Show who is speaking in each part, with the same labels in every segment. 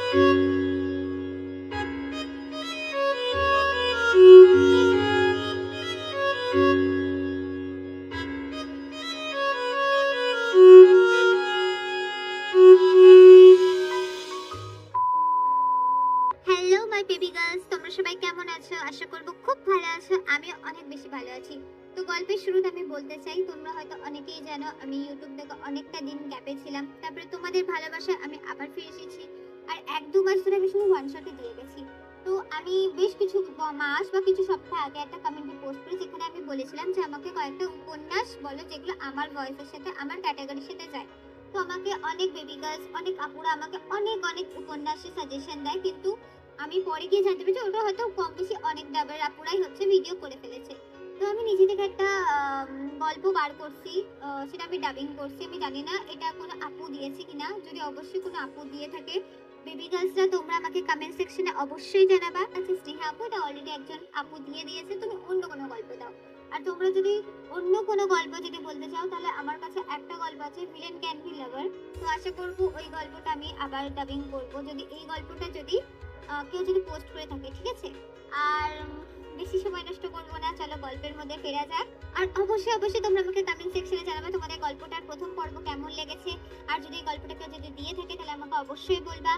Speaker 1: Hello my baby girls, তোমরা সবাই কেমন আছো? আশা করবো খুব ভালো আছো। আমিও অনেক বেশি ভালো আছি। তো গল্পের শুরুতে আমি বলতে চাই, তোমরা হয়তো অনেকেই জানো আমি ইউটিউব থেকে অনেকটা দিন গ্যাপে ছিলাম। তারপরে তোমাদের ভালোবাসায় আমি আবার ফিরে এসেছি। আর 1-2 মাস ধরে আমি শুধু ওয়ান শটে দিয়ে গেছি। তো আমি বেশ কিছু মাস বা কিছু সপ্তাহ আগে একটা কমিউনিটি পোস্ট করি, যেখানে আমি বলেছিলাম যে আমাকে কয়েকটা উপন্যাস বলো যেগুলো আমার ভয়েসের সাথে, আমার ক্যাটাগরির সাথে যায়। তো আমাকে অনেক বেবি গার্লস, অনেক আপুরা আমাকে অনেক অনেক উপন্যাসের সাজেশন দেয়, কিন্তু আমি পরে গিয়ে জানতে পেরেছি ওটা হয়তো কম বেশি অনেক ডাবের আপুরাই হচ্ছে ভিডিও করে ফেলেছে। তো আমি নিজে থেকে একটা গল্প বার করছি, সেটা আমি ডাবিং করছি। আমি জানি না এটা কোনো আপু দিয়েছে কিনা, যদি অবশ্যই কোনো আপু দিয়ে থাকে বেবি গার্লসরা তোমরা আমাকে কমেন্ট সেকশনে অবশ্যই জানাবা। আচ্ছা স্নেহা আপু, এটা অলরেডি একজন আপু দিয়ে দিয়েছে, তুমি অন্য কোনো গল্প দাও। আর তোমরা যদি অন্য কোনো গল্প যদি বলতে চাও, তাহলে আমার কাছে একটা গল্প আছে, ভিলেন ক্যান বি লাভার। তো আশা করবো ওই গল্পটা আমি আবার ডাবিং করবো, যদি এই গল্পটা যদি কেউ যদি পোস্ট করে থাকে, ঠিক আছে? আর বেশি সময় নষ্ট করবো না, চলো গল্পের মধ্যে ফেরা যাক। আর অবশ্যই অবশ্যই তোমরা আমাকে কমেন্ট সেকশনে জানাবে তোমাদের গল্পটার প্রথম পর্ব কেমন লেগেছে। আর যদি এই গল্পটা কেউ যদি দিয়ে থাকে তাহলে আমাকে অবশ্যই বলবা।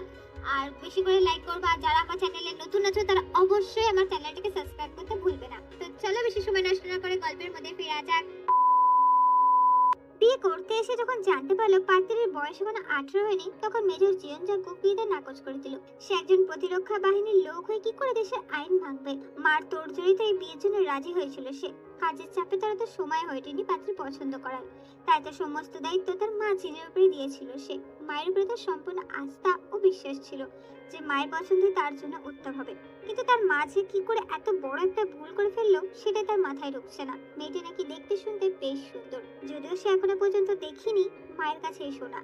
Speaker 1: আর বেশি করে লাইক করবা। আর যারা আমার চ্যানেলে নতুন আছো তারা অবশ্যই আমার চ্যানেলটাকে সাবস্ক্রাইব করতে ভুলবে না। তো চলো বেশি সময় নষ্ট না করে গল্পের মধ্যে ফেরা যাক। বিয়ে করতে এসে যখন জানতে পারলো পাত্রের বয়স এখনো 18 হয়নি, তখন মেজর জীবন যাজ্ঞ বিয়েতে নাকচ করে দিল। সে একজন প্রতিরক্ষা বাহিনীর লোক হয়ে কি করে দেশের আইন ভাঙবে? মার তোড়জোড়িতে এই বিয়ের জন্য রাজি হয়েছিল সে। কাজের চাপে তার তো সময় হয়নি পাত্রী পছন্দ করার, তাই তো সমস্ত দায়িত্ব তার মা জিনের উপরে দিয়েছিল সে। মায়ের উপরে তার সম্পূর্ণ আস্থা ও বিশ্বাস ছিল যে মায়ের পছন্দ তার জন্য উত্তম হবে। কিন্তু তার মা যে কি করে এত বড় একটা ভুল করে ফেললো সেটা তার মাথায় ঢুকছে না। মেয়েটি নাকি দেখতে শুনতে বেশ সুন্দর, যদিও সে এখনো পর্যন্ত দেখিনি মায়ের কাছেই শোনা।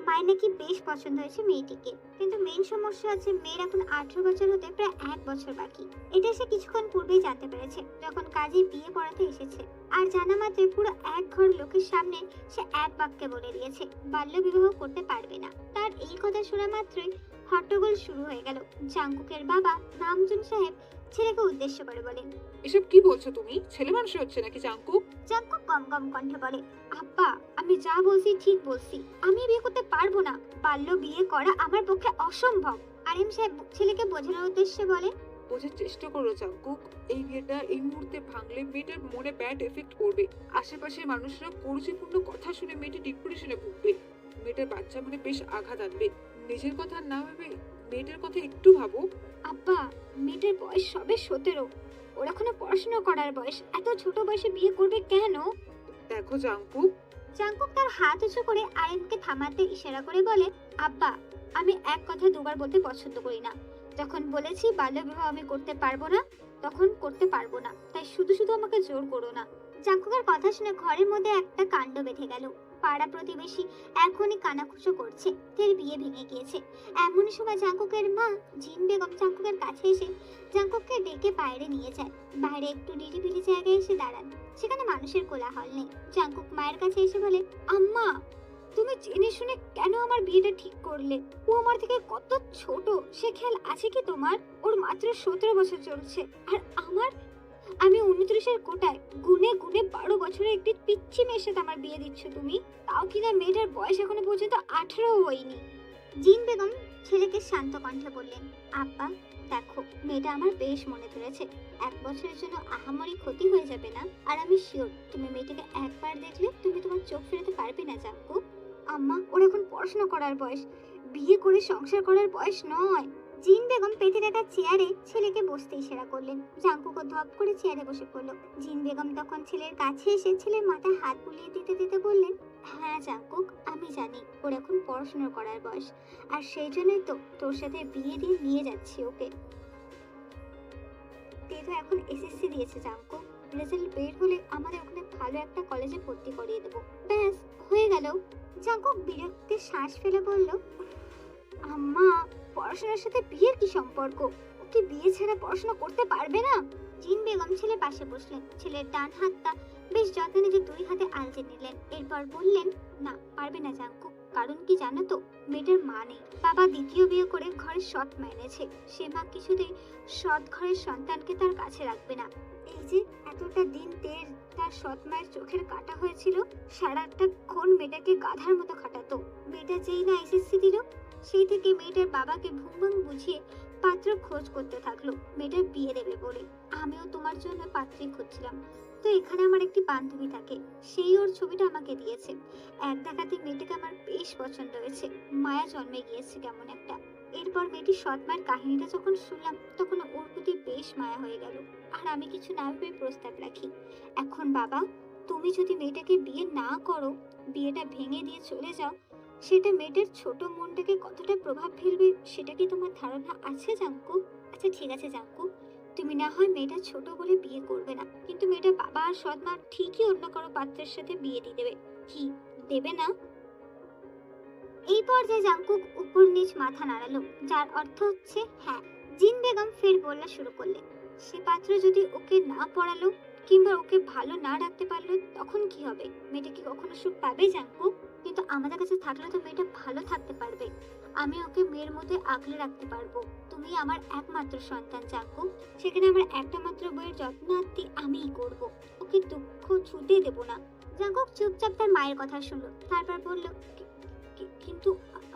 Speaker 1: মায়ের নাকি বেশ পছন্দ হয়েছে মেয়েটিকে, কিন্তু মেইন সমস্যা আছে মেয়ের এখন 18 বছর হতে প্রায় 1 বছর বাকি। এটা সে কিছুক্ষণ পূর্বেই জানতে পেরেছে যখন কাজে বিয়ে পড়াতে এসেছে। আর জানা মাত্রই পুরো এক ঘর লোকের সামনে সে এক বাক্যে বলে দিয়েছে বাল্য বিবাহ করতে পারবে না। তার এই কথা শোনা মাত্রই হট্টগোল শুরু হয়ে গেল। জাঙ্কুকের বাবা নামজুন সাহেব ছেলেকে উদ্দেশ্য করে বলেন,
Speaker 2: এসব কি বলছো তুমি? ছেলে মানুষ হচ্ছে নাকি জাঙ্কুক?
Speaker 1: জাঙ্কুক গম গম কণ্ঠে বলে, আব্বা আমি যা বলছি ঠিক বলছি, আমি বিয়ে করতে পারবো না। বাল্য বিয়ে করা আমার পক্ষে অসম্ভব। আরিম সাহেব ছেলেকে বোঝানোর উদ্দেশ্যে বলে,
Speaker 2: বোঝার চেষ্টা করো জাঙ্কুক, এই বিয়েটা এই মুহূর্তে ভাঙলে মেয়েটার মনে ব্যাড এফেক্ট করবে। আশেপাশের মানুষরা কুরুচিপূর্ণ কথা শুনে মেয়েটি ডিপ্রেশনে ভুগবে। মেয়েটার বাচ্চা মনে বেশ আঘাত আনবে। নিজের কথা না ভেবে মেয়েটার কথা একটু ভাবো।
Speaker 1: আব্বা মেয়েটার বয়স সবে 17, ওর এখনো পড়াশোনা করার বয়স, এত ছোট বয়সে বিয়ে করবে কেন?
Speaker 2: দেখো জাঙ্কুক,
Speaker 1: জাঙ্কুক তার হাত উঁচু করে আরিমকে থামাতে ইশারা করে বলে, আব্বা আমি এক কথা দুবার বলতে পছন্দ করি না। যখন বলেছি বাল্য বিবাহ আমি করতে পারবো না, তখন করতে পারবো না, তাই শুধু শুধু আমাকে জোর করো না। জাঙ্কুকের কথা শুনে ঘরের মধ্যে একটা কাণ্ড বেঁধে গেল। পাড়া প্রতিবেশী এখনই কানাঘুষো করছে তের বিয়ে ভেঙে গিয়েছে। এমন সময় জাঙ্কুকের মা জিন বেগম জাঙ্কুকের কাছে এসে জাঙ্কুককে ডেকে বাইরে নিয়ে যায়। বাইরে একটু নিরিবিলি জায়গায় এসে দাঁড়ান, সেখানে মানুষের কোলাহল নেই। জাঙ্কুক মায়ের কাছে এসে বলে, আম্মা তুমি জেনে শুনে কেন আমার বিয়েটা ঠিক করলে? ও আমার থেকে কত ছোট, সে খেয়াল আছে কি তোমার? ওর মাত্র 17 বছর চলছে, আর আমি 29-এর কোটায়, গুনে গুনে 12 বছরের একটি পিচ্চি মেয়ের সাথে আমার বিয়ে দিচ্ছ তুমি, তাও কিনা মেয়েটার বয়স এখনো পর্যন্ত 18 হয়নি। জিন বেগম ছেলেকে শান্ত কণ্ঠে বললেন, আব্বা দেখো মেয়েটা আমার বেশ মনে ধরেছে, 1 বছরের জন্য আহামরি ক্ষতি হয়ে যাবে না। আর আমি শিওর তুমি মেয়েটাকে একবার দেখলে তুমি তোমার চোখ ফেরাতে পারবে না জাঙ্কু। আম্মা ওর এখন পড়াশোনা করার বয়স, বিয়ে করে সংসার করার বয়স নয়। জিন বেগম পেতে রাখা চেয়ারে ছেলেকে বসতে ইশারা করলেন। জাঙ্কুকও ধপ করে চেয়ারে বসে পড়লো। জিন বেগম তখন ছেলের কাছে এসে ছেলের মাথায় হাত বুলিয়ে দিতে দিতে বললেন, হ্যাঁ জাঙ্কুক আমি জানি ওর এখন পড়াশোনা করার বয়স, আর সেই জন্যই তো তোর সাথে বিয়ে দিয়ে নিয়ে যাচ্ছি ওকে। তুই তো এখন এসএসসি দিয়েছে জাঙ্কুক, রেজাল্ট বের হলে আমাদের ওখানে ভালো একটা কলেজে ভর্তি করিয়ে দেবো, ব্যাস হয়ে গেল। জাঙ্কুক বিরক্তির শ্বাস ফেলে বলল, আম্মা পড়াশোনার সাথে বিয়ের কি সম্পর্ক? ও কি বিয়ে ছাড়া পড়াশোনা করতে পারবে না? জিন বেগম ছেলের পাশে বসলেন। ছেলের ডান হাতটা বেশ যত্নে নিজে 2 হাতে আলজে নিলেন, এরপর বললেন, না পারবে না জাঙ্কুক, কারণ কি জানো তো, মেয়েটার মা নেই। বাবা দ্বিতীয় বিয়ে করে ঘরে সৎ মা এনেছে। সে মা কিছুতেই সৎ ঘরের সন্তানকে তার কাছে রাখবে না। এই যে এতটা দিন তার সৎ মায়ের চোখের কাটা হয়েছিল, সারাটাক্ষণ মেয়েটাকে গাধার মতো খাটাতো। মেয়েটা যেই না এসএসসি দিল, সেই থেকে মেয়েটার বাবাকে ভুং বুঝিয়ে পাত্র খোঁজ করতে থাকলো মেয়েটার বিয়ে দেবে বলে। আমিও তোমার জন্য পাত্রী খুঁজছিলাম, তো এখানে আমার একটি বান্ধবী থাকে, সেই ওর ছবিটা আমাকে দিয়েছে। এক দেখাতে মেয়েটাকে আমার বেশ পছন্দ হয়েছে, মায়া জন্মে গিয়েছে কেমন একটা। এরপর মেয়েটির সৎ মায়ের কাহিনীটা যখন শুনলাম, তখন ওর প্রতি বেশ মায়া হয়ে গেল। আর আমি কিছু না ভেবে প্রস্তাব রাখি। এখন বাবা, তুমি যদি মেয়েটাকে বিয়ে না করো, বিয়েটা ভেঙে দিয়ে চলে যাও, সেটা মেয়েটার ছোট মনটাকে কতটা প্রভাব ফেলবে সেটা কি তোমার ধারণা আছে জাঙ্কু? আচ্ছা ঠিক আছে জাঙ্কু, তুমি না হয় মেয়েটা ছোট বলে বিয়ে করবে না, কিন্তু মেয়েটার বাবা আর সৎ মা ঠিকই অন্য কারো পাত্রের সাথে বিয়ে দিয়ে দেবে। কি দেবে না? এই পর্যায়ে জাঙ্কুক উপর নিচ মাথা নাড়ালো, যার অর্থ হচ্ছে হ্যাঁ। জিন বেগম ফের বললা শুরু করলেন, সে পাত্র যদি ওকে না পড়ালো কিংবা ওকে ভালো না রাখতে পারলো, তখন কি হবে? মেয়েটা কি কখনো সুখ পাবে জাঙ্কুক? কিন্তু আমাদের কাছে থাকলে তো মেয়েটা ভালো থাকতে পারবে। আমি ওকে মেয়ের মধ্যে আগলে রাখতে পারবো। তুমি আমার একমাত্র সন্তান জাঙ্কুক, সেখানে আমার একটা মাত্র বইয়ের যত্ন আত্মি আমিই করব। ওকে দুঃখ ছুটে দেবো না। জাঙ্কুক চুপচাপ তার মায়ের কথা শুনলো, তারপর বলল, কিন্তু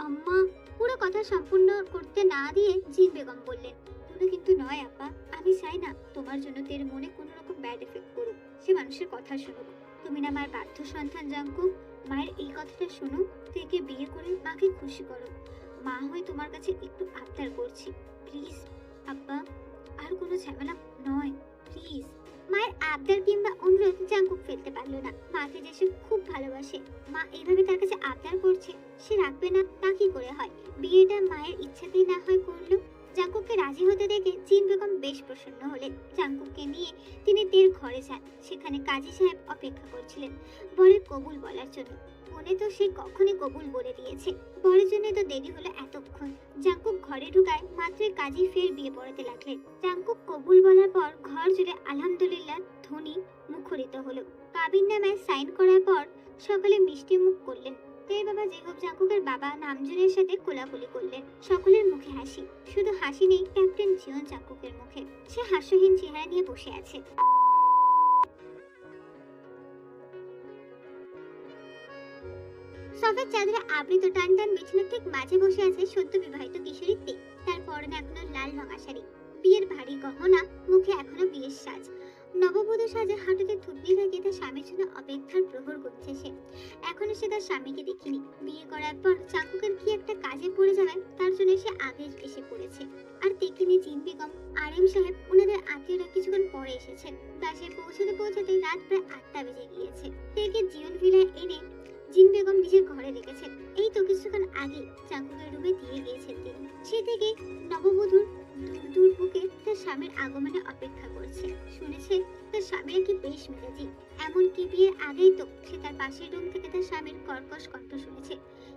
Speaker 1: আম্মা। পুরো কথা সম্পূর্ণ করতে না দিয়ে জিন বেগম বললেন, তুমি কিন্তু নয় আব্বা, আমি চাই না তোমার জন্য তের মনে কোনো রকম ব্যাড এফেক্ট করুক, সে মানুষের কথা শুনুক। তুমি না মায়ের বাধ্য সন্তান জাঙ্কুক, মায়ের এই কথাটা শোনো, তেকে বিয়ে করে মাকে খুশি করো। মা হয়ে তোমার কাছে একটু আবদার করছি, প্লিজ আব্বা, আর কোনো ঝামেলা নয়, প্লিজ। মায়ের আবদার কিংবা অনুরোধ জাঙ্কুক ফেলতে পারলো না। মাকে যে সে খুব ভালোবাসে, মা এইভাবে তার কাছে আবদার করছে, সে রাখবে না তা কি করে হয়? বিয়েটা মায়ের ইচ্ছাতেই না হয় করলো। জাঙ্কুককে রাজি হতে দেখে জিন বেগম বেশ প্রসন্ন হলেন। জাঙ্কুককে নিয়ে তিনি তের ঘরে যান। সেখানে কাজী সাহেব অপেক্ষা করছিলেন বরের কবুল বলার জন্য। মনে তো সে কখনই কবুল বলে দিয়েছে, বরের জন্য তো দেরি হলো এতক্ষণ। জাঙ্কুক ঘরে ঢুকায় মাত্রই কাজী ফের বিয়ে পড়াতে লাগলেন। জাঙ্কুক কবুল বলার পর ঘর জুড়ে আলহামদুলিল্লাহ ধ্বনি মুখরিত হলো। কাবিন নামায় সাইন করার পর সকালে মিষ্টি মুখ করলেন। তের বাবা জেকব জাঙ্কুকের বাবা নামজনের সাথে কোলাকুলি করলেন। সকলের মুখে হাসি, শুধু হাসি নেই ক্যাপ্টেন জিয়ন জাঙ্কুকের মুখে। সে হাস্যহীন চেহারা নিয়ে বসে আছে। সফেদ চাদরে আবৃত টান টান বিছানার ঠিক মাঝে বসে আছে সদ্য বিবাহিত কিশোরী তে। তার পরনে এখনো লাল রঙা শাড়ি, বিয়ের ভারী গহনা, মুখে এখনো বিয়ের সাজ। নববধূ সাজে হাঁটুতে থুতনি লাগিয়ে তার স্বামীর জন্য অপেক্ষার প্রহর গুনছে সে। এখনো সে তার স্বামীকে দেখিনি। বিয়ে করার পর জাঙ্কুকের কি একটা কাজে পড়ে যাবে, তার জন্য সে আগে এসে পড়েছে। আর তেকিনি জিন বেগম আর এম সাহেব ওনাদের আত্মীয়রা কিছুক্ষণ পরে এসেছেন। বাসে পৌঁছাতে রাত প্রায় 8টা বেজে গিয়েছে। তেকে জিয়ন ভিলায় এনে জিন বেগম নিজের ঘরে রেখেছেন। এই তো কিছুক্ষণ আগে জাঙ্কুকের রুমে দিয়ে গিয়েছেন তিনি। সে থেকে নববধূর দূর বুকে তার স্বামীর আগমনে অপেক্ষা করছে। শুনেছে তার স্বামীর কি বেশ মেজাজি, এমনকি বিয়ের আগেই তো সে তার পাশের রুম থেকে তার স্বামীর কর্কশ কণ্ঠ শুনেছে।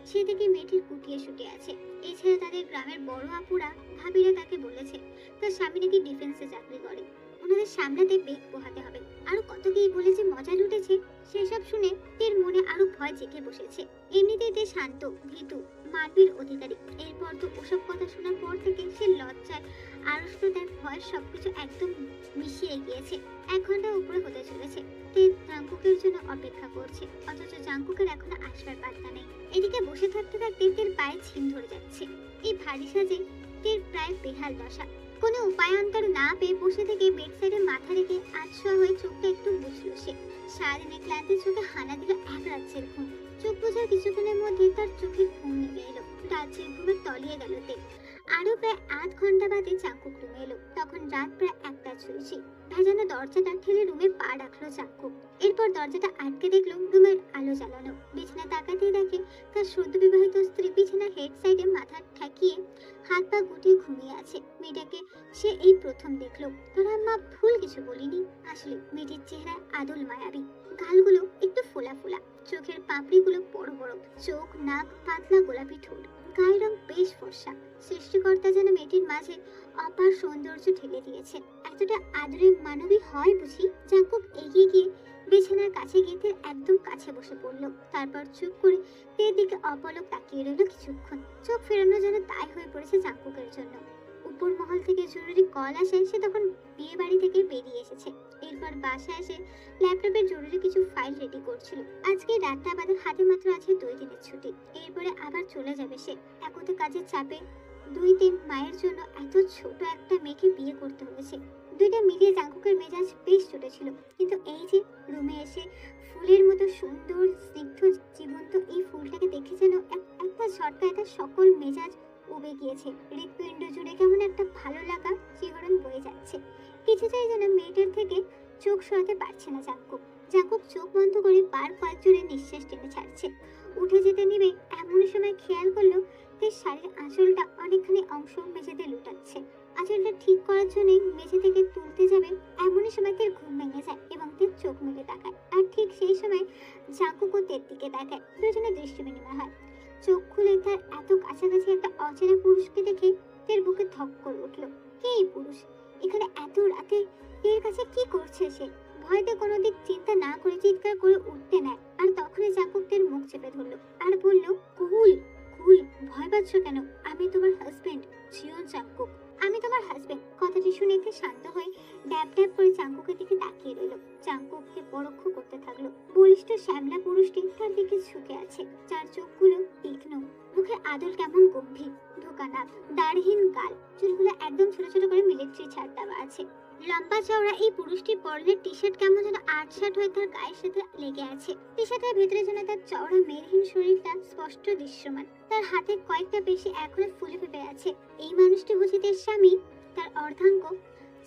Speaker 1: সে থেকে মেয়েটির কুটিয়ে শুটে আছে। এছাড়া তাদের গ্রামের বড় আপুরা ভাবিরা তাকে বলেছে তার স্বামী নাকি ডিফেন্সে চাকরি করে, ওনাদের সামলাতে বেগ পোহাতে হবে। আরো কত কি বলেছে, মজা লুটেছে। সেসব শুনে তের মনে আরো ভয় জেগে বসেছে। এমনিতেই তে শান্ত, ভীতু, মানবীর অধিকারী। এরপর তো ওসব কথা শোনার পর থেকে সে লজ্জায়, আড়ষ্টতার ভয় সবকিছু একদম মিশিয়ে গিয়েছে। 1 ঘন্টা উপরে হতে চলেছে। তে জাঙ্কুকের জন্য অপেক্ষা করছে, অথচ জাঙ্কুকের এখনো আসবার পাত্তা নেই। এদিকে বসে থাকতে থাকতে তের পায়ে ছিম ধরে যাচ্ছে। এই ভারী সাজে তের প্রায় বেহাল দশা। কোনো উপায়ান্তর না পেয়ে বসে থেকে বেড সাইডে মাথা রেখে আধশোয়া হয়ে চোখটা একটু বুঝলো সে। সারাদিনে ক্লান্তি চোখে হানা দিল এক রাজ্যের ঘুম। চোখ বোঝার কিছুক্ষণের মধ্যে তার চোখে ঘুম নেমে এলো। রাজ্যের ঘুমে তলিয়ে গেল তে। আরো প্রায় 8 ঘন্টা বাদে জাঙ্কুক রুমে এলো। তখন রাত প্রায় 1টা ছুঁয়েছে। ভেজানো দরজাটা ঠেলে রুমে পা রাখলো জাঙ্কুক। এরপর দরজাটা আটকে দেখলো রুমের আলো জ্বালানো। বিছানা তাকাতেই দেখে তার সদ্য বিবাহিত স্ত্রী বিছানার হেড সাইডে মাথা ঠেকিয়ে হাত পা গুটিয়ে ঘুমিয়ে আছে। মেয়েটাকে সে এই প্রথম দেখলো। তার আম্মা ভুল কিছু বলিনি। আসলে মেয়েটির চেহারা আদল মায়াবী, গালগুলো একটু ফোলা ফোলা, চোখের পাপড়িগুলো বড় বড়, চোখ নাক পাতলা গোলাপি ঠোঁট, গায়ের রং বেশ ফর্সা। সৃষ্টিকর্তা যেন মেয়েটির মাঝে অপার সৌন্দর্য ঢেলে দিয়েছে। এতটা আদরে মানবী হয় বুঝি? জাঙ্কুক এগিয়ে গিয়ে বিছানার কাছে গিয়ে তের একদম কাছে বসে পড়লো। তারপর চুপ করে তের দিকে অপলক তাকিয়ে রইল কিছুক্ষণ। চোখ ফেরানো যেন দায় হয়ে পড়েছে জাঙ্কুকের জন্য। উপর মহল থেকে জরুরি কল আসে, সে তখন বিয়ে বাড়ি থেকে বেরিয়ে এসেছে। এরপর বাসায় এসে ল্যাপটপের জরুরি কিছু ফাইল রেডি করছিল। আজকে রাতটা বাদে হাতে মাত্র আছে 2 দিনের ছুটি। এরপরে আবার চলে যাবে সে। একতে কাজের চাপে 2-3 মায়ের জন্য এত ছোট একটা মেয়েকে বিয়ে করতে হয়েছে। দুইটা মিলিয়ে জাঙ্কুকের মেজাজ বেশ চটেছিল। কিন্তু এই যে রুমে এসে ফুলের মতো সুন্দর স্নিগ্ধ জীবন্ত এই ফুলটাকে দেখে যেন একটা ঝটকায় তার সকল মেজাজ উবে গিয়েছে। হৃৎপিণ্ড জুড়ে কেমন একটা ভালো লাগা শিহরণ বয়ে যাচ্ছে। কিছুতেই যেন মেয়েটার থেকে চোখ সরাতে পারছে না জাঙ্কুক। জাঙ্কুক চোখ বন্ধ করে কয়েক জোরে নিঃশ্বাস টেনে ছাড়ছে। উঠে যেতে নিবে এমন সময় খেয়াল করলো তার শাড়ির আঁচলটা অনেকখানি অংশ মেঝেতে লুটাচ্ছে। আঁচলটা ঠিক করার জন্য মেঝে থেকে তুলতে যাবে এমনই সময় তের ঘুম ভেঙে যায় এবং তের চোখ মেলে তাকায়। আর ঠিক সেই সময় জাঙ্কুকও তের দিকে তাকায়। দুজনে দৃষ্টি বিনিময় হয়। চোখ খুলে তার এত কাছাকাছি একটা অচেনা পুরুষকে দেখে তের বুকে ধক করে উঠল। কে এই পুরুষ? এখানে এত রাতে তের কাছে কি করছে সে? ভয়তে কোনো দিক চিন্তা না করে চিৎকার করে উঠতে নেয়। আর তখনই জাঙ্কুক তের মুখ চেপে ধরলো আর বলল, কুল কুল, ভয় পাচ্ছ কেন? আমি তোমার হাজবেন্ড, জিওন জাঙ্কুক। আমি তোমার হাজবেন্ড। কথাটি শুনে তে শান্ত হয়ে ড্যাব ড্যাব করে জাঙ্কুকের দিকে তাকিয়ে রইল। জাঙ্কুককে পরোক্ষ করতে থাকলো। বলিষ্ঠ শ্যামলা পুরুষটি তার দিকে ঝুঁকে আছে, যার চোখগুলো তীক্ষ্ণ, মুখের আদল কেমন গম্ভীর, ঢোকা নাক, দাড়িহীন গাল, চুলগুলো একদম ছোট ছোট করে মিলিটারি ছাড় দেওয়া আছে। লম্বা চওড়া এই পুরুষটি পরনে টি শার্ট কেমন যেন আটসাট হয়ে তার গায়ের সাথে লেগে আছে। টি শার্টের ভেতরে যেন তার চওড়া মেরহীন শরীরটা স্পষ্ট দৃশ্যমান। তার হাতে কয়েকটা পেশি এখনো ফুলে ফেপে আছে। এই মানুষটি বুঝি তার স্বামী, তার অর্ধাঙ্গ।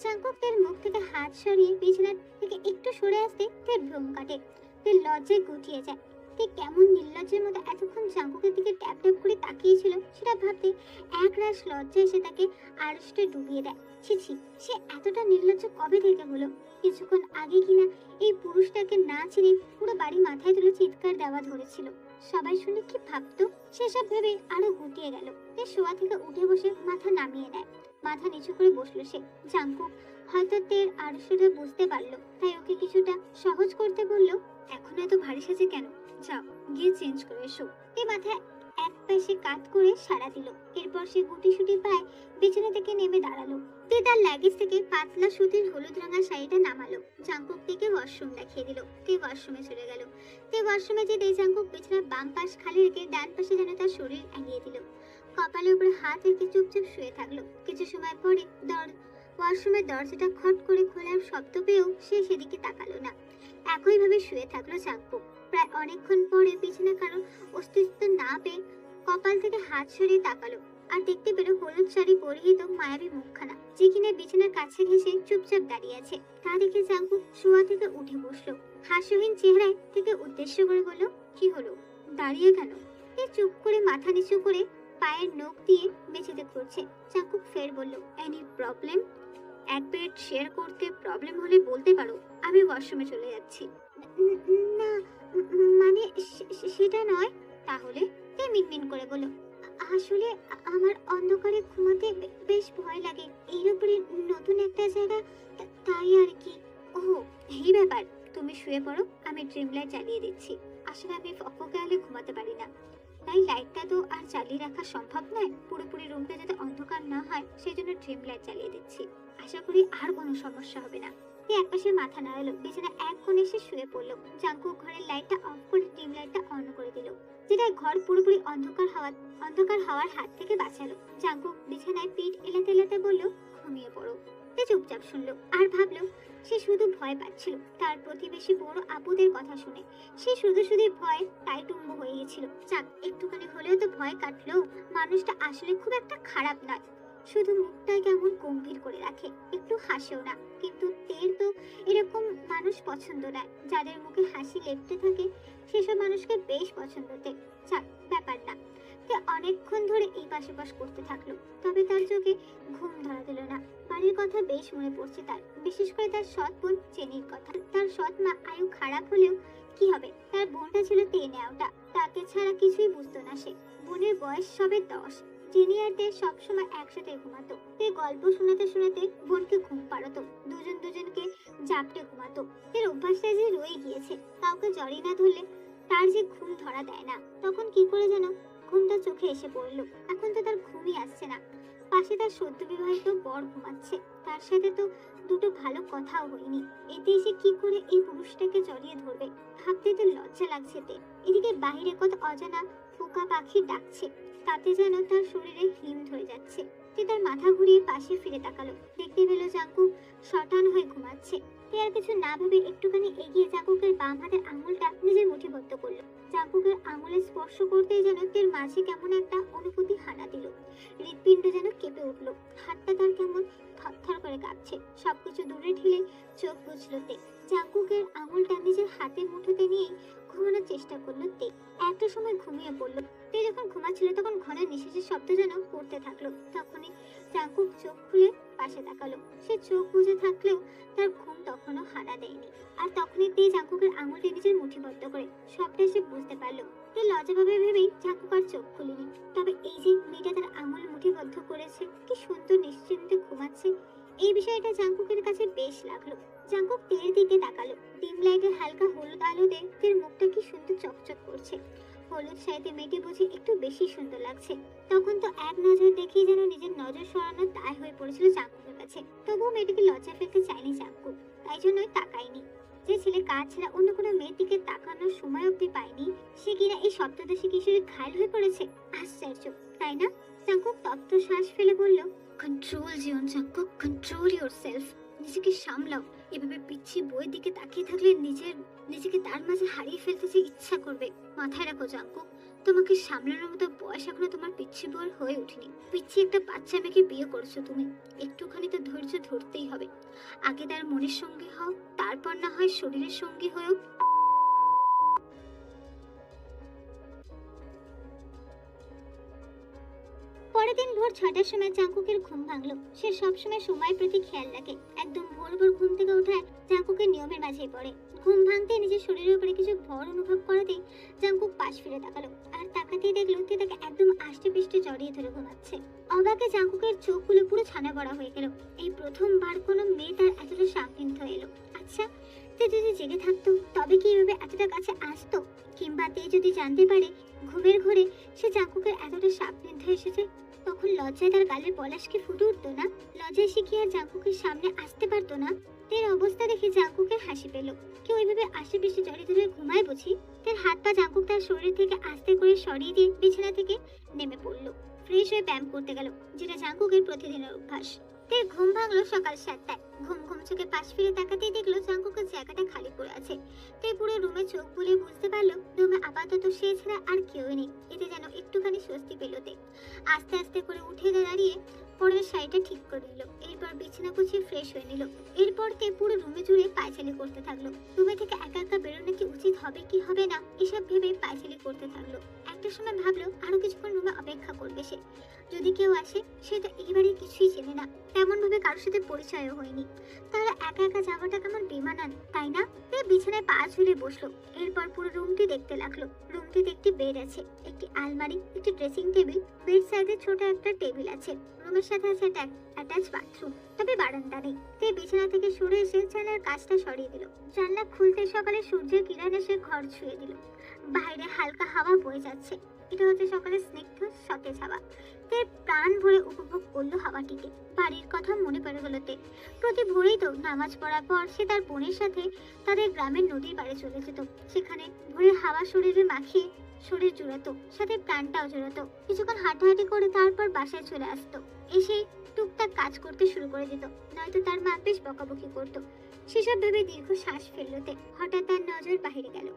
Speaker 1: জাঙ্কুক তার মুখ থেকে হাত সরিয়ে বিছানা থেকে একটু সরে আসতে তার ভ্রম কাটে। তার লজ্জায় গুটিয়ে যায়। তে কেমন নির্লজ্জের মতো এতক্ষণ জাঙ্কুকের দিকে ট্যাপ ট্যাপ করে তাকিয়েছিল সেটা ভাবতে একরাশ লজ্জা এসে তাকে আড়ষ্টে ডুবিয়ে দেয়। ছি ছি, সে এতটা নির্লজ্জ কবে থেকে হলো? কিছুক্ষণ আগে কিনা এই পুরুষটাকে না চিনে পুরো বাড়ি মাথায় তুলে চিৎকার দেওয়া ধরেছিল। সবাই শুনে কি ভাবতো? সেসব ভেবে আরো গুটিয়ে গেল। সে শোয়া থেকে উঠে বসে মাথা নামিয়ে নেয়। মাথা নিচু করে বসলো সে। জাঙ্কুক হয়তো তের আড়ষ্টটা বুঝতে পারলো, তাই ওকে কিছুটা সহজ করতে বললো, এখন এত ভারী সাজে কেন? যাও গিয়ে চেঞ্জ করে এসো। তে মাথায় এক পাশে কাত করে সাড়া দিল। এরপর সে গুটি পায় বিছানা থেকে নেমে দাঁড়ালো। তে তার লাগেজ থেকে পাতলা সুতির হলুদ রঙা শাড়িটা নামালো। জাঙ্কুক থেকে ওয়াশরুম দেখিয়ে দিল। তে ওয়াশরুমে চলে গেল। তে ওয়াশরুমে যেতে জাঙ্কুক বিছানার বাম পাশ খালি রেখে ডান পাশে যেন তার শরীর এগিয়ে দিল। কপালের উপর হাত রেখে চুপচাপ শুয়ে থাকলো। কিছু সময় পরে ওয়াশরুমের দরজাটা খট করে খোলার শব্দ পেয়েও সে সেদিকে তাকালো না। একইভাবে শুয়ে থাকলো জাঙ্কুক। প্রায় অনেকক্ষণ পরে বিছানা কারোর অস্তিত্ব না পেয়ে কপাল থেকে হাত সরিয়ে তাকালো আর দেখতে পেল হলুদ শাড়ি পরিহিত মায়াবী মুখখানা, যে কিনা বিছানার কাছে ঘেঁষে চুপচাপ দাঁড়িয়ে আছে। তা দেখে জাঙ্কুক শোয়া থেকে উঠে বসলো। হাস্যহীন চেহারায় থেকে উদ্দেশ্য করে বলল, কি হলো, দাঁড়িয়ে কেন? সে চুপ করে মাথা নিচু করে পায়ের নখ দিয়ে মেঝেতে ঘুরছে। জাঙ্কুক ফের বলল, এনি প্রবলেম? এক বেড শেয়ার করতে প্রবলেম হলে বলতে পারো, আমি ওয়াশরুমে চলে যাচ্ছি। না মানে সেটা নয়। তাহলে? তে মিনমিন করে বলল, আসলে আমার অন্ধকারে ঘুমাতে বেশ ভয় লাগে। এর উপরে নতুন একটা জায়গা, তাই আর কি। ওহ, এই ব্যাপার। তুমি শুয়ে পড়ো, আমি ড্রিম লাইট জ্বালিয়ে দিচ্ছি। আসলে আমি ফকফকে হলে ঘুমাতে পারি না, তাই লাইটটা তো আর চালিয়ে রাখা সম্ভব নয়। পুরোপুরি রুমটা যাতে অন্ধকার না হয় সেই জন্য ড্রিম লাইট জ্বালিয়ে দিচ্ছি। আশা করি আর কোনো সমস্যা হবে না। একপাশে মাথা নাড়ালো, বিছানা এক কোণে এসে শুয়ে পড়লো। জাঙ্কুক ঘরের লাইটটা অফ করে ড্রিম লাইটটা অন করে দিল, যেটা ঘর পুরোপুরি অন্ধকার হওয়ার হাত থেকে বাঁচালো। জাঙ্কুক বিছানায় পিঠ এলাতে এলাতে বলল, ঘুমিয়ে পড়ো। সে চুপচাপ শুনলো আর ভাবলো সে শুধু ভয় পাচ্ছিল তার প্রতিবেশী বড় আপুদের কথা শুনে। সে শুধু ভয় তাই টুম্ব হয়ে গেছিল। যাক, একটুখানি হলেও তো ভয় কাটলো। মানুষটা আসলে খুব একটা খারাপ নয়, শুধু মুখটাই কেমন গম্ভীর করে রাখে, একটু হাসেও না। কিন্তু তের তো এরকম মানুষ পছন্দ নয়, যাদের মুখে হাসি লেপটে থাকে। সেসব মানুষকে বেশ পছন্দ তের। যাক, ব্যাপার না। তে অনেকক্ষণ ধরে এই পাশে করতে থাকলো, তবে তার চোখে ঘুম ধরা দিল না। বাড়ির কথা বেশ মনে পড়ছে তার, বিশেষ করে তার সৎ বোন চেনির কথা। তার সৎ মা আয়ু খারাপ হলেও কি হবে, তার বোনটা ছিল 10 নেওয়াটা, তাকে ছাড়া কিছুই বুঝতো না সে। বোনের বয়স সবে 10। জিনি আর তে সবসময় একসাথে ঘুমাতো। তে গল্প শোনাতে শোনাতে বোনকে ঘুম পাড়াতো, দুজন দুজনকে জাপটে ঘুমাতো। এর অভ্যাসটা যে রয়ে গিয়েছে, কাউকে জড়িয়ে না ধরলে তার যে ঘুম ধরা দেয় না। তখন কি করে যেন ঘুমটা চোখে এসে পড়লো। এখন তো তার ঘুমই আসছে না। পাশে তার সদ্য বিবাহিত বর ঘুমাচ্ছে, তার সাথে তো দুটো ভালো কথাও হয়নি। এতে এসে কি করে এই পুরুষটাকে জড়িয়ে ধরবে ভাবতে তো লজ্জা লাগছে তে। এদিকে বাইরে কত অজানা পোকা পাখি ডাকছে, তাতে যেন তার শরীরে হিম ধরে যাচ্ছে। তে তার মাথা ঘুরিয়ে পাশে ফিরে তাকালো, দেখতে পেল জাঙ্কুক শটান হয়ে ঘুমাচ্ছে। তে আর কিছু না ভেবে একটুখানি এগিয়ে জাঙ্কুকের বাম হাতের আঙুলটা নিজের মুঠিবদ্ধ করলো। জাঙ্কুকের আঙুলে স্পর্শ করতেই যেন তের মাঝে কেমন একটা অনুভূতি হানা দিল। হৃৎপিণ্ড যেন কেঁপে উঠলো, হাতটা তার কেমন থরথর করে কাঁপছে। সবকিছু দূরে ঠেলে চোখ বুঝলো তে। জাঙ্কুকের আঙুলটা নিজের হাতের মুঠোতে নিয়ে ঘুমানোর চেষ্টা করলো তে। একটা সময় ঘুমিয়ে পড়লো। তে যখন ঘুমাচ্ছিল তখন ঘন নিঃশ্বাসের শব্দ যেন পড়তে থাকলো। তখনই জাঙ্কুক চোখ খুলে পাশে তাকালো। সে চোখ বুজে থাকলেও তার ঘুম তখনও হানা দেয়নি। আর তখনই তে জাঙ্কুকের আঙুলটি নিজের মুঠিবদ্ধ করে সবটা সে বুঝতে পারলো। তে লজ্জাভাবে ভেবেই জাঙ্কুক আর চোখ খুলেনি। তবে এই যে মেয়েটা তার আঙুল মুঠিবদ্ধ করেছে, কি সুন্দর নিশ্চিন্তে ঘুমাচ্ছে, এই বিষয়টা জাঙ্কুকের কাছে বেশ লাগলো। জাঙ্কুক তের দিকে তাকালো। ডিম লাইটের হালকা হলুদ আলোতে তের মুখটা কি সুন্দর চকচক করছে। হলুদ শাড়িতে মেয়েটি বুঝি একটু বেশি সুন্দর লাগছে। তখন তো এক নজর দেখেই যেন নিজের নজর সরানোর দায় হয়ে পড়েছিল জাঙ্কুকের কাছে। তবুও মেয়েটিকে লজ্জা ফেলতে চায়নি জাঙ্কুক, তাই জন্যই তাকায়নি। যে ছেলে কাজ ছাড়া অন্য কোনো মেয়ের দিকে তাকানোর সময় অবধি পায়নি, সে কিনা এই সপ্তদশী কিশোরী ঘায়ল হয়ে পড়েছে। আশ্চর্য, তাই না? জাঙ্কুক তপ্ত শ্বাস ফেলে বলল, কন্ট্রোল জীবন জাঙ্কুক, কন্ট্রোল ইয়োরসেলফ। নিজেকে সামলাও। এভাবে পিচ্ছি বইয়ের দিকে তাকিয়ে থাকলে নিজেকে তার মাঝে হারিয়ে ফেলতে যে ইচ্ছা করবে। মাথায় রাখো জাঙ্কুক, তোমাকে সামলানোর মতো বয়স এখনো তোমার পিচ্ছি বউয়ের হয়ে ওঠেনি। পিচ্ছি একটা বাচ্চা মেয়েকে বিয়ে করছো তুমি, একটুখানি তো ধৈর্য ধরতেই হবে। আগে তার মনের সঙ্গী হও, তারপর না হয় শরীরের সঙ্গী হয়েও। পরের দিন ভোর 6টার সময় জাঙ্কুকের ঘুম ভাঙলো। সে সবসময় সময়ের প্রতি খেয়াল রাখে। একদম ভোর ভোর ঘুম থেকে ওঠায় জাঙ্কুকের নিয়মের মাঝেই পড়ে। ঘুম ভাঙতে নিজের শরীরের উপরে কিছু ভর অনুভব করাতেই জাঙ্কুক পাশ ফিরে তাকালো। আর তাকাতেই দেখলো তে তাকে একদম আষ্টে পিষ্টে জড়িয়ে ধরে ঘুমাচ্ছে। অবাকে জাঙ্কুকের চোখগুলো পুরো ছানা বড়া হয়ে গেল। এই প্রথমবার কোনো মেয়ে তার এতটা সান্নিধ্য এলো। আচ্ছা, তে যদি জেগে থাকতো তবে কি এভাবে এতটা কাছে আসতো? কিংবা তে যদি জানতে পারে ঘুমের ঘরে সে জাঙ্কুকের এতটা সান্নিধ্য এসেছে, তখন লজ্জায় তার গালের পলাশ কি ফুটে উঠতো না? লজ্জায় সে কি আর জাঙ্কুকের সামনে আসতে পারতো না? তের অবস্থা দেখে জাঙ্কুকের হাসি পেল। কেউ ওইভাবে আশেপাশে জড়িয়ে ধরে ঘুমায় বুঝি? তের হাত পা জাঙ্কুক তার শরীর থেকে আস্তে করে সরিয়ে দিয়ে বিছানা থেকে নেমে পড়লো। ফ্রেশ হয়ে ব্যায়াম করতে গেল, যেটা জাঙ্কুকের প্রতিদিনের অভ্যাস। তের ঘুম ভাঙলো সকাল 7টায়। ঘুম ঘুম চোখে পাশ ফিরে তাকাতেই দেখলো জাঙ্কুকের জায়গাটা খালি পড়ে আছে। তে পুরো রুমে চোখ বুলিয়ে বুঝতে পারলো রুমে আপাতত সে ছাড়া আর কেউই নেই। এতে যেন একটুখানি স্বস্তি পেল তে। আস্তে আস্তে করে উঠে দাঁড়িয়ে পরের শাড়িটা ঠিক করে নিল। এরপর বিছানা গুছিয়ে ফ্রেশ হয়ে নিল। এরপর তে পুরো রুমে জুড়ে পায়চালি করতে থাকলো। রুমে থেকে একা একা বেরোনো কি উচিত হবে কি হবে না এসব ভেবে পায়চালি করতে থাকলো। একটা সময় ভাবলো আরো কিছুক্ষণ রুমে অপেক্ষা করবে সে। যদি কেউ আসে, সে তো এইবারে কিছুই চেনে না, তেমন ভাবে কারোর সাথে পরিচয়ও হয়নি। তারা একা একা যাওয়াটা কেমন বেমানান, তাই না? তে বিছানায় পা ঝুলে বসলো। এরপর পুরো রুমটি দেখতে লাগলো। রুমটিতে একটি বেড আছে, একটি আলমারি, একটি ড্রেসিং টেবিল, বেড সাইডে ছোট একটা টেবিল আছে। রুমের সাথে আছে একটা অ্যাটাচ বাথরুম, তবে বারান্দা নেই। তে বিছানা থেকে সরে এসে জানলার কাজটা সরিয়ে দিল। জানলা খুলতে সকালে সূর্যের কিরণ এসে ঘর ছুঁয়ে দিল। বাইরে হালকা হাওয়া বয়ে যাচ্ছে। এটা হচ্ছে সকালের স্নিগ্ধ সতেজ হাওয়া। তে প্রাণ ভরে উপভোগ করলো হাওয়াটিকে। বাড়ির কথা মনে পড়ে গেল তে। প্রতি ভোরেই তো নামাজ পড়ার পর সে তার বোনের সাথে তাদের গ্রামের নদীর পাড়ে চলে যেত। সেখানে ভোরের হাওয়া শরীরে মাখিয়ে শরীর জুড়াতো, সাথে প্রাণটাও জুড়াতো। কিছুক্ষণ হাঁটাহাঁটি করে তারপর বাসায় চলে আসতো। এসে টুকটাক কাজ করতে শুরু করে দিত, নয়তো তার মা বেশ বকাবকি করতো। সেসব ভেবে দীর্ঘ শ্বাস ফেললোতে হঠাৎ তার নজর বাহিরে গেল।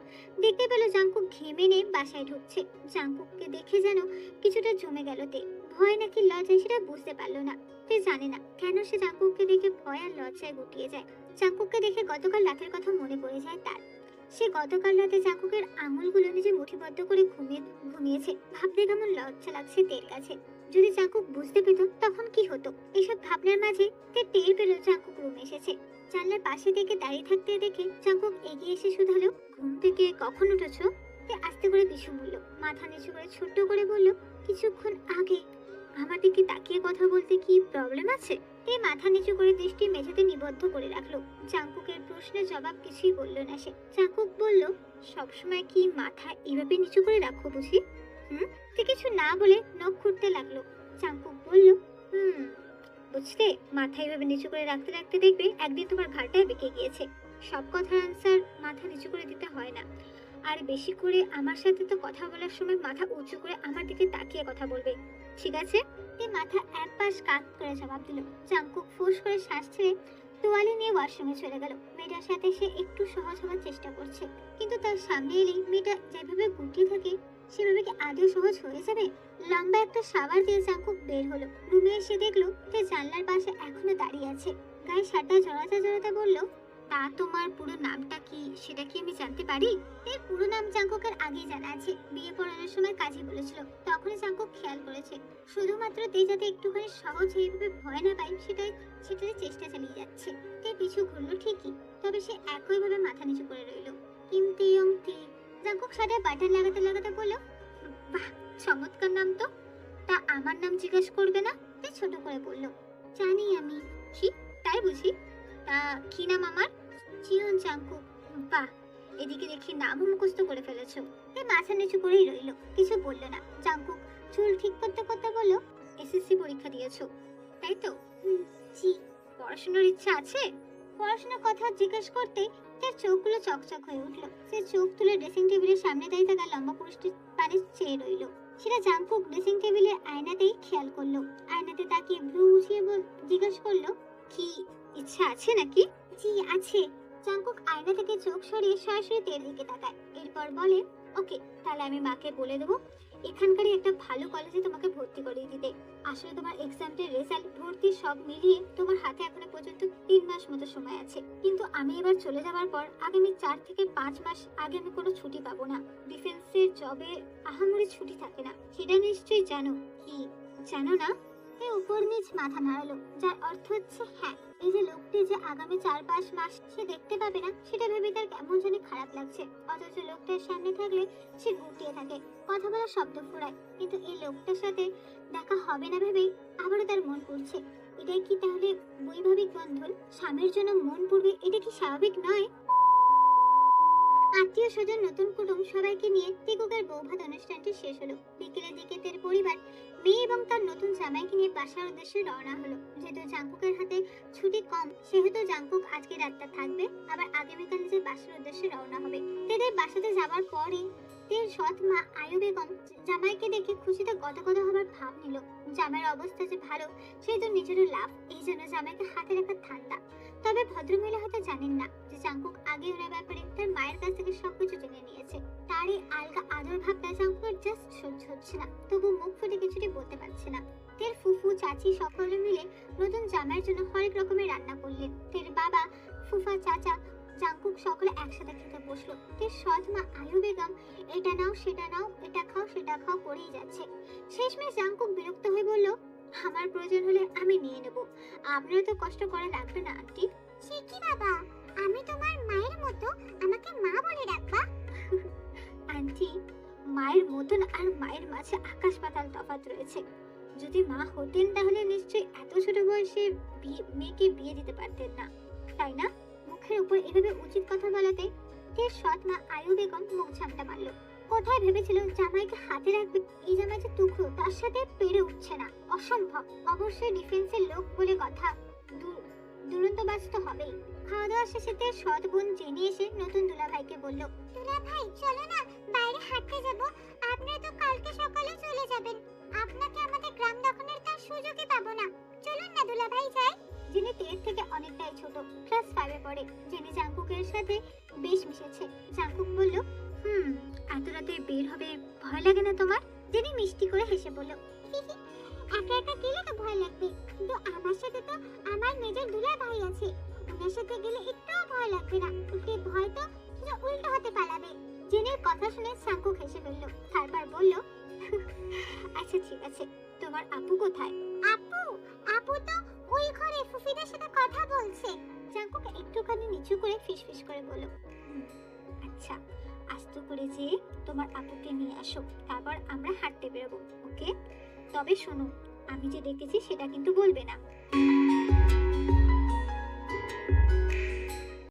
Speaker 1: দেখতে পেল জাঙ্কুক ঘেমে নিয়ে বাসায় ঢুকছে। জাঙ্কুককে দেখে যেন কিছুটা জমে গেল তে। ভয় নাকি লজ্জায় সেটা বুঝতে পারলো না। তে জানে না কেন সে জাঙ্কুককে দেখে ভয় আর লজ্জায় গুটিয়ে যায়। জাঙ্কুককে দেখে গতকাল রাতের কথা মনে পড়ে যায় তার। সে গতকাল রাতে জাঙ্কুকের আঙুলগুলো নিজে মুঠিবদ্ধ করে ঘুমিয়েছে। ভাবতে কেমন লজ্জা লাগছে তের কাছে। যদি জাঙ্কুক বুঝতে পেত তখন কি হতো? এসব ভাবনার মাঝে তে টের পেল জাঙ্কুক রুমে এসেছে। জানলার পাশে থেকে দাঁড়িয়ে থাকতে দেখে জাঙ্কুক এগিয়ে এসে শুধালো, ঘুম থেকে কখন উঠেছো? তে আস্তে করে পিছু মুড়ল, মাথা নিচু করে ছোট্ট করে বলল, কিছুক্ষণ আগে। দিকে তাকিয়ে কথা বলতে কি প্রবলেম আছে? তে মাথা নিচু করে দৃষ্টি মেঝেতে নিবদ্ধ করে রাখলো। জাংকুকের প্রশ্নের জবাব কিছুই বলল না সে। জাংকুক বলল, সবসময় কি মাথা এভাবে নিচু করে রাখো বুঝি? তে কিছু না বলে নখ খুঁড়তে লাগলো। জাংকুক বলল, বুঝতে, মাথা এভাবে নিচু করে রাখতে রাখতে দেখবে একদিন তোমার ঘাড়টায় বেঁকে গিয়েছে। সব কথার আনসার মাথা নিচু করে দিতে হয় না। আর বেশি করে আমার সাথে তো কথা বলার সময় মাথা উঁচু করে আমার দিকে তাকিয়ে কথা বলবে, ঠিক আছে? তে মাথা এক পাশ কাত করে জবাব দিল। জাংকুক ফোঁস করে শ্বাস ছেড়ে তোয়ালে নিয়ে ওয়াশরুমে চলে গেল। মেয়েটার সাথে সে একটু সহজ হওয়ার চেষ্টা করছে, কিন্তু তার সামনে এলেই মেয়েটা যেভাবে গুটিয়ে থাকে সেভাবে কি আদৌ সহজ হয়ে যাবে? লম্বা একটা সাবার দিয়ে জাংকুক বের হলো। রুমে এসে দেখলো তে জানলার পাশে এখনো দাঁড়িয়ে আছে। গায়ে শার্টটা জড়াতে জড়াতে বলল, তা তোমার পুরো নামটা কি, সেটা কি আমি জানতে পারি? এর পুরো নাম জাংকুকের আগেই জানা আছে। বিয়ে পড়ানোর সময় কাজী বলেছিল, তখনই জাংকুক খেয়াল করেছে। শুধুমাত্র তে যাতে একটুখানি সহজ এইভাবে ভয় না পায় সেটাই চেষ্টা চালিয়ে যাচ্ছে। তে পিছু ঘুরলো ঠিকই, তবে সে একইভাবে মাথা নিচু করে রইল। কিম তেয়ং তে। জাংকুক শার্টে বাটন লাগাতে লাগাতে বলল, বাহ, চমৎকার নাম তো। তা আমার নাম জিজ্ঞেস করবে না? তে ছোট করে বলল, জানি আমি। কি, তাই বুঝি? তা কি নাম আমার? জিয়ন জাংকুক। বাহ, এদিকে দেখি নামও মুখস্থ করে ফেলেছো। এ মাথা নিচু করেই রইল, কিছু বলল না। জাংকুক চুল ঠিক করতে করতে বলল, এসএসসি পরীক্ষা দিয়েছো তাই তো? জি। পড়াশোনার ইচ্ছা আছে? পড়াশোনার কথা জিজ্ঞেস করতে তার চোখগুলো চকচক হয়ে উঠলো। সে চোখ তুলে ড্রেসিং টেবিলের সামনে দাঁড়িয়ে থাকা লম্বা পুরুষটির পানে চেয়ে রইল। সেটা জাংকুক ড্রেসিং টেবিলের আয়নাতেই খেয়াল করলো। আয়নাতে তাকিয়ে ভ্রু উঠিয়ে জিজ্ঞেস করলো, কি ইচ্ছা আছে নাকি? জি আছে। জাংকুক আয়না থেকে চোখ সরিয়ে সরাসরি তের দিকে তাকায়। এরপর বলে, ওকে, তাহলে আমি মাকে বলে দেবো এখানকারই একটা ভালো কলেজে তোমাকে ভর্তি করিয়ে দিতে। আসলে তোমার এক্সামটির রেজাল্ট, ভর্তি সব মিলিয়ে তোমার হাতে এখনো পর্যন্ত 3 মাস মতো সময় আছে। কিন্তু আমি এবার চলে যাওয়ার পর আগামী 4 থেকে 5 মাস আগে আমি কোনো ছুটি পাবো না। ডিফেন্সের জবে আহামরি ছুটি থাকে না, সেটা নিশ্চয়ই জানো। কি জানো না? এ উপর নিচ মাথা নাড়ালো, যার অর্থ হচ্ছে হ্যাঁ। এই যে লোকটি যে আগামী 4-5 মাস সে দেখতে পাবে না, সেটা ভেবে তার কেমন জানি খারাপ লাগছে। অথচ লোকটার সামনে থাকলে সে গুটিয়ে থাকে, কথা বলার শব্দ ফোড়ায়। কিন্তু এই লোকটার সাথে দেখা হবে না ভেবেই আবারও তার মন পড়ছে। এটাই কি তাহলে বৈভাবিক বন্ধন? স্বামীর জন্য মন পড়বে, এটা কি স্বাভাবিক নয়? আত্মীয় স্বজন, নতুন কুটুম সবাইকে নিয়ে টিকুকের বৌভাত অনুষ্ঠানটি শেষ হলো। বিকেলের দিকে তের পরিবার মেয়ে এবং তার নতুন জামাইকে নিয়ে বাসার উদ্দেশ্যে রওনা হলো। যেহেতু জাংকুকের হাতে ছুটি কম, সেহেতু জাংকুক আজকে রাতটা থাকবে, আবার আগামীকাল যে বাসার উদ্দেশ্যে রওনা হবে। তেদের বাসাতে যাওয়ার পরে তের সৎ মা আয়ু বেগম জামাইকে দেখে খুশিতে গদগদ হবার ভাব নিল। জামাইয়ের অবস্থা যে ভালো সেই তো নিজেরও লাভ, এই জন্য জামাইকে হাতে রাখা ঠান্ডা। তবে ভদ্রমহিলা হয়তো জানেন না যে জাংকুক আগে ওনার ব্যাপারে তার মায়ের কাছ থেকে সবকিছু জেনে নিয়েছে। তার এই আলগা আদর ভাবটা জাংকুকের জাস্ট সহ্য হচ্ছে না, তবু মুখ ফুটে কিছুটি বলতে পারছে না। তের ফুফু চাচি সকলে মিলে নতুন জামাইয়ের জন্য হরেক রকমের রান্না করলেন। তের বাবা, ফুফা, চাচা, জাংকুক সকলে একসাথে খেতে বসলো। তের সৎ মা আয়ু বেগম এটা নাও সেটা নাও, এটা খাও সেটা খাও করেই যাচ্ছে। শেষমেশ জাংকুক বিরক্ত হয়ে বলল, আমার প্রয়োজন হলে আমি নিয়ে নেব, আপনারা তো কষ্ট করা লাগবে না আন্টি। সে কি বাবা, আমি তোমার মায়ের মতো, আমাকে মা বলে ডাকবা? আন্টি, মায়ের মতন আর মায়ের মাঝে আকাশ পাতাল তফাৎ রয়েছে। যদি মা হতেন তাহলে নিশ্চয়ই এত ছোট বয়সে মেয়েকে বিয়ে দিতে পারতেন না, তাই না? মুখের উপর এভাবে উচিত কথা বলাতে তের সৎ মা আয়ু বেগম মুখ ঝামটা মারল। কোথায় ভেবেছিল জামাইকে হাতে রাখবে, এই জামাই যে টুকরো, তার সাথে পেরে উঠছে না, অসম্ভব। অবশ্যই ডিফেন্সের লোক বলে কথা, দুরন্ত বাস্ত হবেই। খাওয়া দাওয়া শেষে তের সৎ বোন জেনে এসে নতুন দুলাভাইকে বলল, দুলাভাই চলো না বাইরে হাঁটতে যাব, আপনারা তো কালকে সকালে চলে যাবেন, আপনাকে আমাদের গ্রাম দখলের তার সুযোগই পাবো না, চলুন না দুলাভাই যাই। যিনি তের থেকে অনেকটাই ছোট, ক্লাস 5-এ পড়ে, যিনি জাংকুকের সাথে বেশ মিশেছে। জাংকুক বলল, এত রাতে বের হবে, ভয় লাগে না তোমার? যিনি মিষ্টি করে হেসে বলল, একা একা গেলে তো ভয় লাগবে, কিন্তু আমার সাথে তো আমার নিজের দুলাভাই আছে, ওনার সাথে গেলে একটুও ভয় লাগবে না, উল্টে ভয় তো উল্টো হতে পালাবে। জেনের কথা শুনে জাংকুক হেসে ফেলল, তারপর বলল, আচ্ছা ঠিক আছে, তোমার আপু কোথায়? আপু? আপু তো ওই ঘরে ফুফিদের সাথে কথা বলছে। জাংকুক একটুখানি নিচু করে ফিসফিস করে বলল, আচ্ছা, আস্তে করে যেয়ে তোমার আপুকে নিয়ে আসো, তারপর আমরা হাঁটতে বেরোবো, ওকে? তবে শোনো, আমি যে ডেকেছি সেটা কিন্তু বলবে না।